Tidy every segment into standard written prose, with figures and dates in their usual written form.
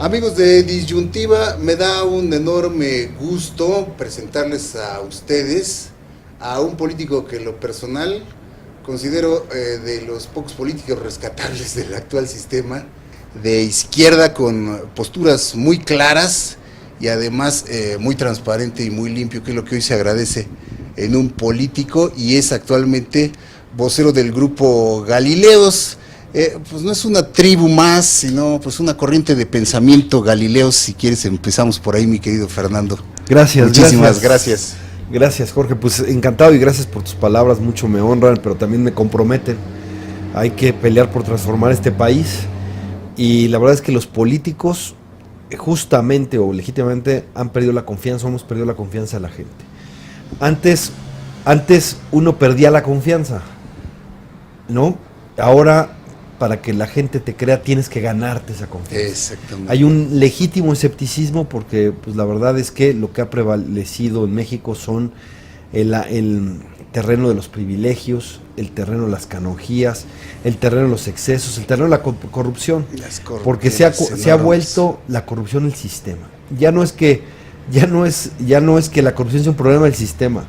Amigos de Disyuntiva, me da un enorme gusto presentarles a ustedes a un político que en lo personal considero de los pocos políticos rescatables del actual sistema, de izquierda con posturas muy claras y además muy transparente y muy limpio, que es lo que hoy se agradece en un político, y es actualmente vocero del grupo Galileos. Pues no es una tribu más, sino pues una corriente de pensamiento Galileos. Si quieres empezamos por ahí, mi querido Fernando. Gracias. Muchísimas gracias. Gracias, Jorge, pues encantado y gracias por tus palabras, mucho me honran, pero también me comprometen. Hay que pelear por transformar este país, y la verdad es que los políticos justamente o legítimamente han perdido la confianza, hemos perdido la confianza de la gente. Antes uno perdía la confianza, ¿no? Ahora, para que la gente te crea, tienes que ganarte esa confianza. Exactamente. Hay un legítimo escepticismo porque pues la verdad es que lo que ha prevalecido en México son el terreno de los privilegios, el terreno de las canonjías, el terreno de los excesos, el terreno de la corrupción. Porque se ha vuelto la corrupción el sistema. Ya no es que la corrupción sea un problema del sistema,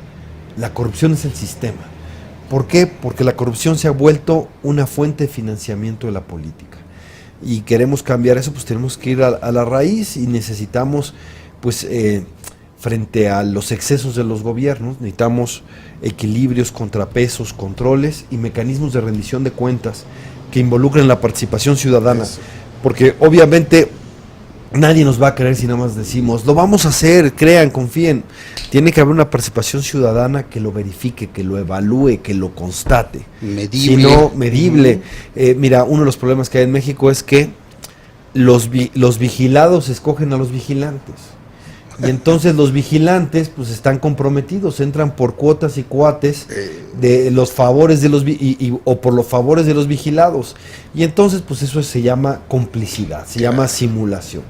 la corrupción es el sistema. ¿Por qué? Porque la corrupción se ha vuelto una fuente de financiamiento de la política. Y queremos cambiar eso, pues tenemos que ir a la raíz, y necesitamos, pues, frente a los excesos de los gobiernos, necesitamos equilibrios, contrapesos, controles y mecanismos de rendición de cuentas que involucren la participación ciudadana. Eso. Porque obviamente nadie nos va a creer si nada más decimos, lo vamos a hacer, crean, confíen. Tiene que haber una participación ciudadana que lo verifique, que lo evalúe, que lo constate. Medible. Si no, medible. Mira, uno de los problemas que hay en México es que los vigilados escogen a los vigilantes. Y entonces los vigilantes pues están comprometidos, entran por cuotas y cuates de los favores de los o por los favores de los vigilados. Y entonces pues eso se llama complicidad, se llama simulación.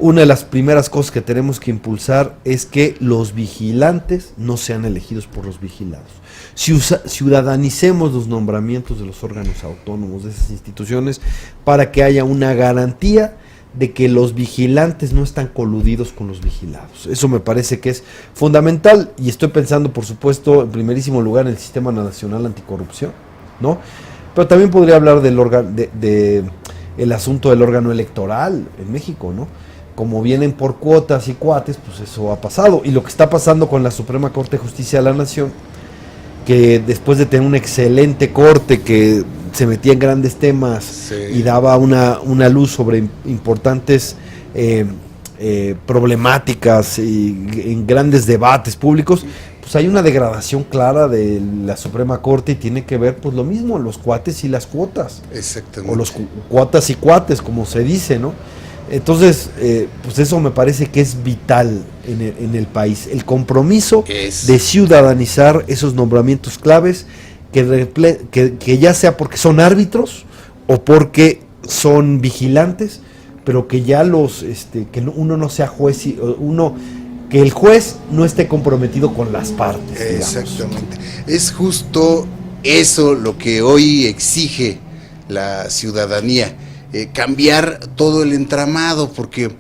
Una de las primeras cosas que tenemos que impulsar es que los vigilantes no sean elegidos por los vigilados. Ciudadanicemos los nombramientos de los órganos autónomos de esas instituciones para que haya una garantía de que los vigilantes no están coludidos con los vigilados. Eso me parece que es fundamental, y estoy pensando, por supuesto, en primerísimo lugar en el Sistema Nacional Anticorrupción, ¿no? Pero también podría hablar del el asunto del órgano electoral en México, ¿no? Como vienen por cuotas y cuates, pues eso ha pasado. Y lo que está pasando con la Suprema Corte de Justicia de la Nación, que después de tener una excelente corte que se metía en grandes temas, sí, y daba una luz sobre importantes problemáticas y en grandes debates públicos, pues hay una degradación clara de la Suprema Corte, y tiene que ver pues lo mismo, los cuates y las cuotas. Exactamente. O los cuatas y cuates, como se dice, ¿no? Entonces, pues eso me parece que es vital en el país, el compromiso de ciudadanizar esos nombramientos claves, que ya sea porque son árbitros o porque son vigilantes, pero que ya que uno no sea juez, que el juez no esté comprometido con las partes. Exactamente. Es justo eso lo que hoy exige la ciudadanía. Cambiar todo el entramado, porque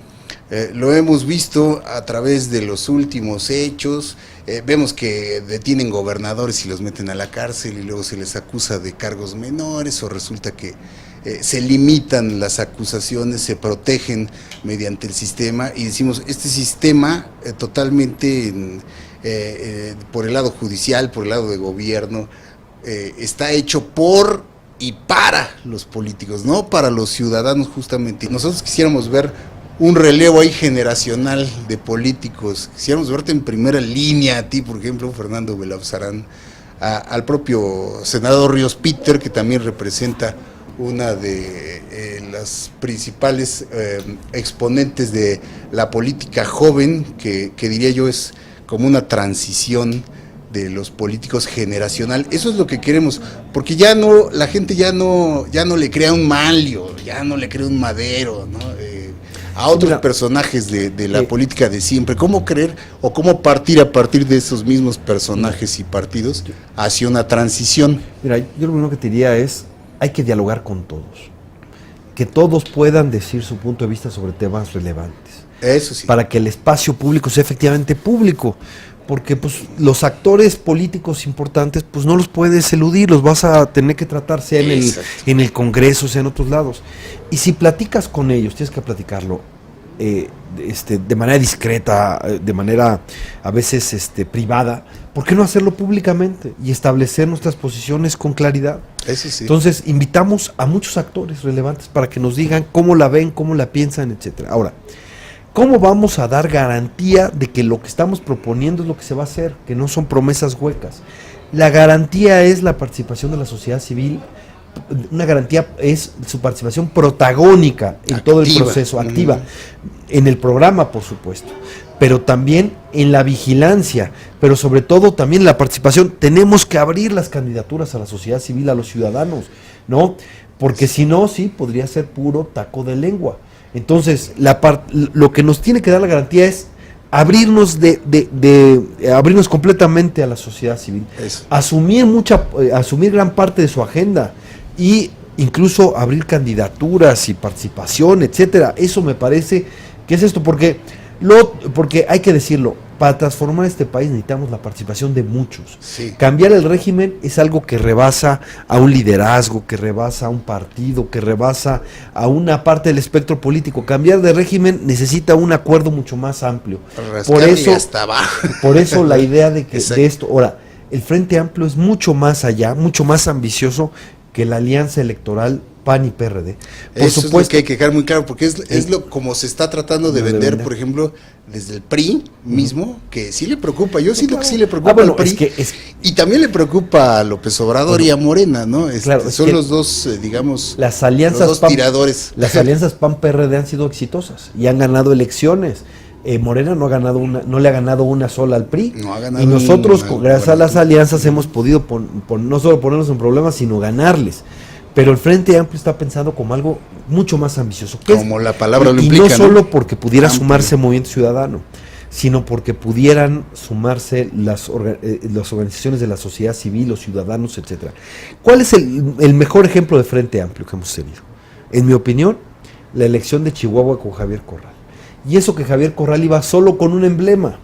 lo hemos visto a través de los últimos hechos. Vemos que detienen gobernadores y los meten a la cárcel, y luego se les acusa de cargos menores, o resulta que se limitan las acusaciones, se protegen mediante el sistema, y decimos, este sistema totalmente por el lado judicial, por el lado de gobierno, está hecho por y para los políticos, no para los ciudadanos justamente. Nosotros quisiéramos ver un relevo ahí generacional de políticos, quisiéramos verte en primera línea, a ti por ejemplo, Fernando Belauzarán, al propio senador Ríos Peter, que también representa una de las principales exponentes de la política joven, que diría yo es como una transición de los políticos generacional. Eso es lo que queremos, porque ya no, la gente ya no le crea un Manlio, ya no le crea un Madero, ¿no? A otros personajes de la política de siempre. ¿Cómo creer o cómo partir a partir de esos mismos personajes y partidos hacia una transición? Mira, yo lo primero que te diría es, hay que dialogar con todos. que todos puedan decir su punto de vista sobre temas relevantes. Eso sí. Para que el espacio público sea efectivamente público. Porque pues los actores políticos importantes pues no los puedes eludir, los vas a tener que tratar sea en el Congreso, sea en otros lados. Y si platicas con ellos, tienes que platicarlo de manera discreta, de manera a veces privada, ¿por qué no hacerlo públicamente y establecer nuestras posiciones con claridad? Eso sí. Entonces invitamos a muchos actores relevantes para que nos digan cómo la ven, cómo la piensan, etcétera. Ahora, ¿cómo vamos a dar garantía de que lo que estamos proponiendo es lo que se va a hacer? Que no son promesas huecas. La garantía es la participación de la sociedad civil. Una garantía es su participación protagónica en todo el proceso, activa, en el programa, por supuesto, pero también en la vigilancia, pero sobre todo también en la participación. Tenemos que abrir las candidaturas a la sociedad civil, a los ciudadanos, ¿no? Porque si no, sí, podría ser puro taco de lengua. Entonces, lo que nos tiene que dar la garantía es abrirnos abrirnos completamente a la sociedad civil, asumir gran parte de su agenda y incluso abrir candidaturas y participación, etcétera. Eso me parece que es esto, porque hay que decirlo, para transformar este país necesitamos la participación de muchos. Sí. Cambiar el régimen es algo que rebasa a un liderazgo, que rebasa a un partido, que rebasa a una parte del espectro político. Cambiar de régimen necesita un acuerdo mucho más amplio. Por eso, hasta abajo. Por eso la idea de esto. Ahora, el Frente Amplio es mucho más allá, mucho más ambicioso que la alianza electoral PAN y PRD. Por Eso supuesto, es lo que hay que dejar muy claro, porque es lo como se está tratando de vender, por ejemplo, desde el PRI mismo, que sí le preocupa. Yo siento que sí le preocupa al PRI, y también le preocupa a López Obrador y a Morena, ¿no? Son los dos, digamos, las alianzas los dos tiradores. Las alianzas PAN-PRD han sido exitosas y han ganado elecciones. Morena no le ha ganado una sola al PRI, y nosotros gracias a las alianzas hemos podido no solo ponernos en problemas, sino ganarles. Pero el Frente Amplio está pensando como algo mucho más ambicioso. Como la palabra lo implica, y no solo porque pudiera sumarse Movimiento Ciudadano, sino porque pudieran sumarse las organizaciones de la sociedad civil, los ciudadanos, etcétera. ¿Cuál es el mejor ejemplo de Frente Amplio que hemos tenido? En mi opinión, la elección de Chihuahua con Javier Corral. Y eso que Javier Corral iba solo con un emblema.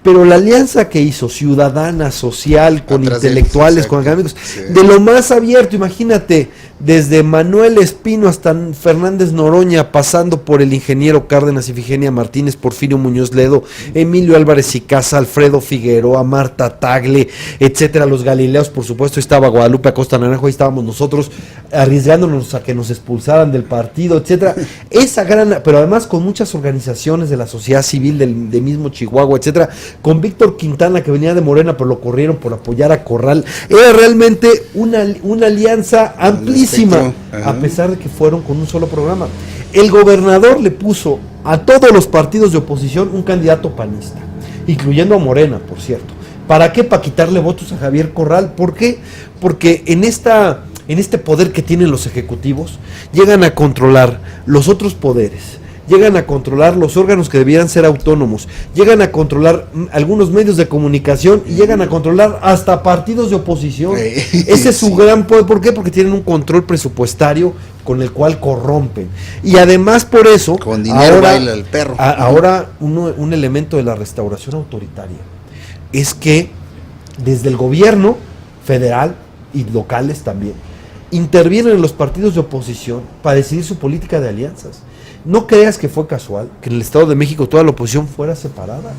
Pero la alianza que hizo, ciudadana, social, con intelectuales, con académicos, de lo más abierto, imagínate, desde Manuel Espino hasta Fernández Noroña, pasando por el ingeniero Cárdenas, Ifigenia Martínez, Porfirio Muñoz Ledo, Emilio Álvarez y Casa, Alfredo Figueroa, Marta Tagle, etcétera, los Galileos, por supuesto, estaba Guadalupe Acosta Naranjo, ahí estábamos nosotros arriesgándonos a que nos expulsaran del partido, etcétera. Esa gran, pero además con muchas organizaciones de la sociedad civil de mismo Chihuahua, etcétera, con Víctor Quintana, que venía de Morena, pero lo corrieron por apoyar a Corral. Era realmente una alianza amplísima, a pesar de que fueron con un solo programa. El gobernador le puso a todos los partidos de oposición un candidato panista, incluyendo a Morena, por cierto. ¿Para qué? Para quitarle votos a Javier Corral. ¿Por qué? Porque en este poder que tienen los ejecutivos, llegan a controlar los otros poderes, llegan a controlar los órganos que debieran ser autónomos, llegan a controlar algunos medios de comunicación y llegan a controlar hasta partidos de oposición. Ese es su gran poder. ¿Por qué? Porque tienen un control presupuestario con el cual corrompen. Y además por eso, con dinero baila el perro. Ahora un elemento de la restauración autoritaria es que desde el gobierno federal y locales también intervienen en los partidos de oposición para decidir su política de alianzas. No creas que fue casual que en el Estado de México toda la oposición fuera separada.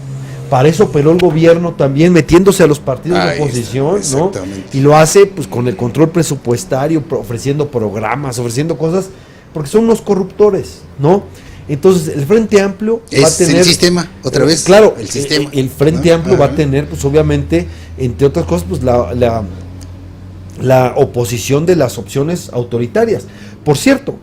Para eso operó el gobierno también metiéndose a los partidos de oposición, ¿no? Y lo hace pues con el control presupuestario, ofreciendo programas, ofreciendo cosas, porque son unos corruptores, ¿no? Entonces el Frente Amplio va a tener el sistema, otra vez. Claro, el sistema. El Frente Amplio va a tener, pues obviamente, entre otras cosas, pues la oposición de las opciones autoritarias. Por cierto,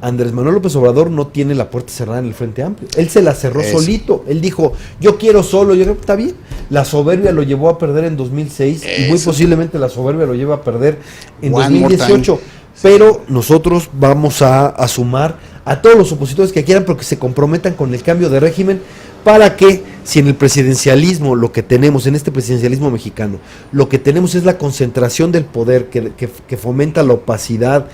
Andrés Manuel López Obrador no tiene la puerta cerrada en el Frente Amplio. Él se la cerró solito. Él dijo, yo quiero solo. Yo creo que está bien. La soberbia lo llevó a perder en 2006 y muy posiblemente la soberbia lo lleva a perder en 2018. Pero nosotros vamos a sumar a todos los opositores que quieran, porque se comprometan con el cambio de régimen para que Si en el presidencialismo lo que tenemos, en este presidencialismo mexicano, lo que tenemos es la concentración del poder que fomenta la opacidad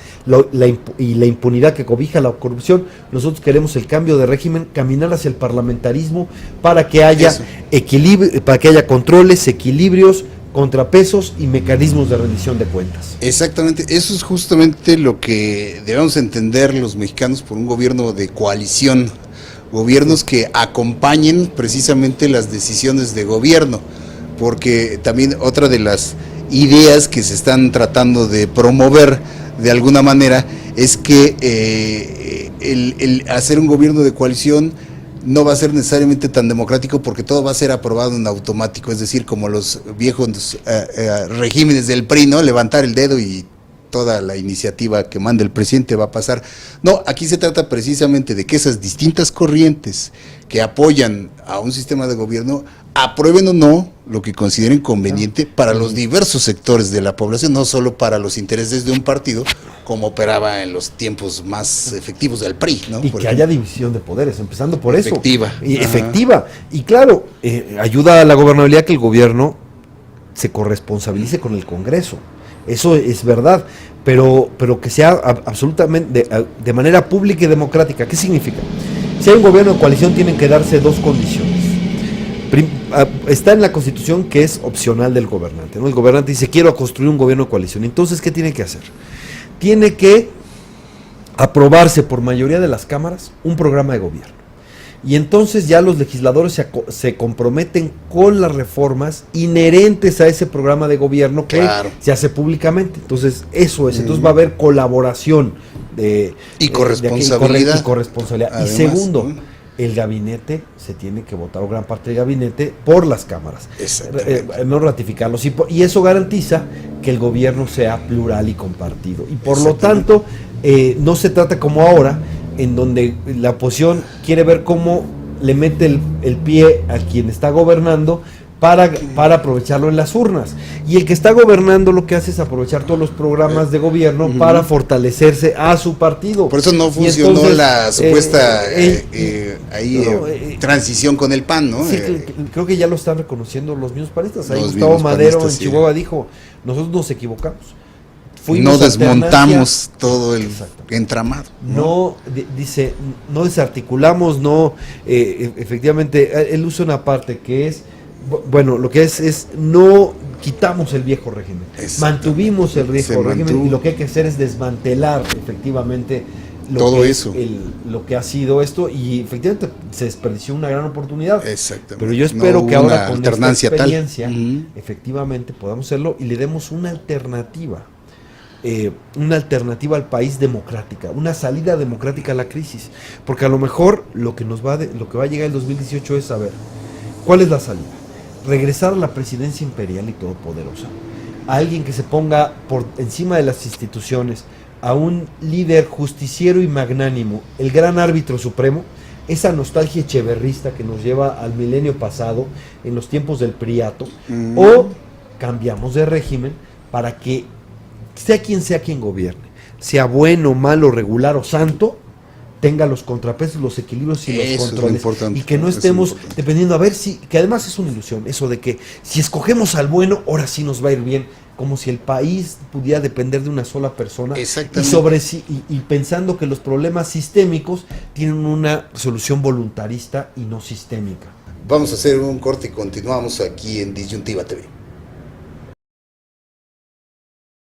y la impunidad que cobija la corrupción, nosotros queremos el cambio de régimen, caminar hacia el parlamentarismo para que haya equilibrio, para que haya controles, equilibrios, contrapesos y mecanismos de rendición de cuentas. Exactamente, eso es justamente lo que debemos entender los mexicanos por un gobierno de coalición, gobiernos que acompañen precisamente las decisiones de gobierno, porque también otra de las ideas que se están tratando de promover de alguna manera es que el hacer un gobierno de coalición no va a ser necesariamente tan democrático porque todo va a ser aprobado en automático, es decir, como los viejos regímenes del PRI, ¿no? Levantar el dedo y toda la iniciativa que manda el presidente va a pasar. No, aquí se trata precisamente de que esas distintas corrientes que apoyan a un sistema de gobierno aprueben o no lo que consideren conveniente para los diversos sectores de la población, no solo para los intereses de un partido, como operaba en los tiempos más efectivos del PRI, ¿no? Y que haya división de poderes, empezando por eso. Efectiva. Y claro, ayuda a la gobernabilidad que el gobierno se corresponsabilice con el Congreso. Eso es verdad, pero que sea absolutamente de manera pública y democrática. ¿Qué significa? Si hay un gobierno de coalición, tienen que darse dos condiciones. Está en la Constitución que es opcional del gobernante, ¿no? El gobernante dice, quiero construir un gobierno de coalición. Entonces, ¿qué tiene que hacer? Tiene que aprobarse por mayoría de las cámaras un programa de gobierno. Y entonces ya los legisladores se comprometen con las reformas inherentes a ese programa de gobierno que se hace públicamente. Entonces, eso es. Entonces va a haber colaboración y corresponsabilidad. Además, y segundo, el gabinete se tiene que votar, o gran parte del gabinete, por las cámaras. No ratificarlos. Y eso garantiza que el gobierno sea plural y compartido. Y por lo tanto, no se trata como ahora, en donde la oposición quiere ver cómo le mete el pie a quien está gobernando para aprovecharlo en las urnas. Y el que está gobernando lo que hace es aprovechar todos los programas de gobierno para fortalecerse a su partido. Por eso no funcionó entonces, la supuesta transición con el PAN, ¿no? Sí, creo que ya lo están reconociendo los mismos panistas. Ahí Gustavo Madero en Chihuahua dijo, nosotros nos equivocamos. No desmontamos todo el entramado. Dice, no desarticulamos, efectivamente, él usa una parte que es, bueno, lo que es no quitamos el viejo régimen, mantuvimos el viejo régimen y lo que hay que hacer es desmantelar efectivamente lo que ha sido esto, y efectivamente se desperdició una gran oportunidad. Pero yo espero que ahora con esta experiencia efectivamente podamos hacerlo y le demos una alternativa al país democrática, una salida democrática a la crisis, porque a lo mejor lo que va a llegar el 2018 es saber cuál es la salida. Regresar a la presidencia imperial y todopoderosa, a alguien que se ponga por encima de las instituciones, a un líder justiciero y magnánimo, el gran árbitro supremo, esa nostalgia echeverrista que nos lleva al milenio pasado, en los tiempos del priato, o cambiamos de régimen para que sea quien gobierne, sea bueno, malo, regular o santo, tenga los contrapesos, los equilibrios y los controles, y que no estemos dependiendo, a ver si, que además es una ilusión, eso de que si escogemos al bueno, ahora sí nos va a ir bien, como si el país pudiera depender de una sola persona, y pensando que los problemas sistémicos tienen una solución voluntarista y no sistémica. Vamos a hacer un corte y continuamos aquí en Disyuntiva TV.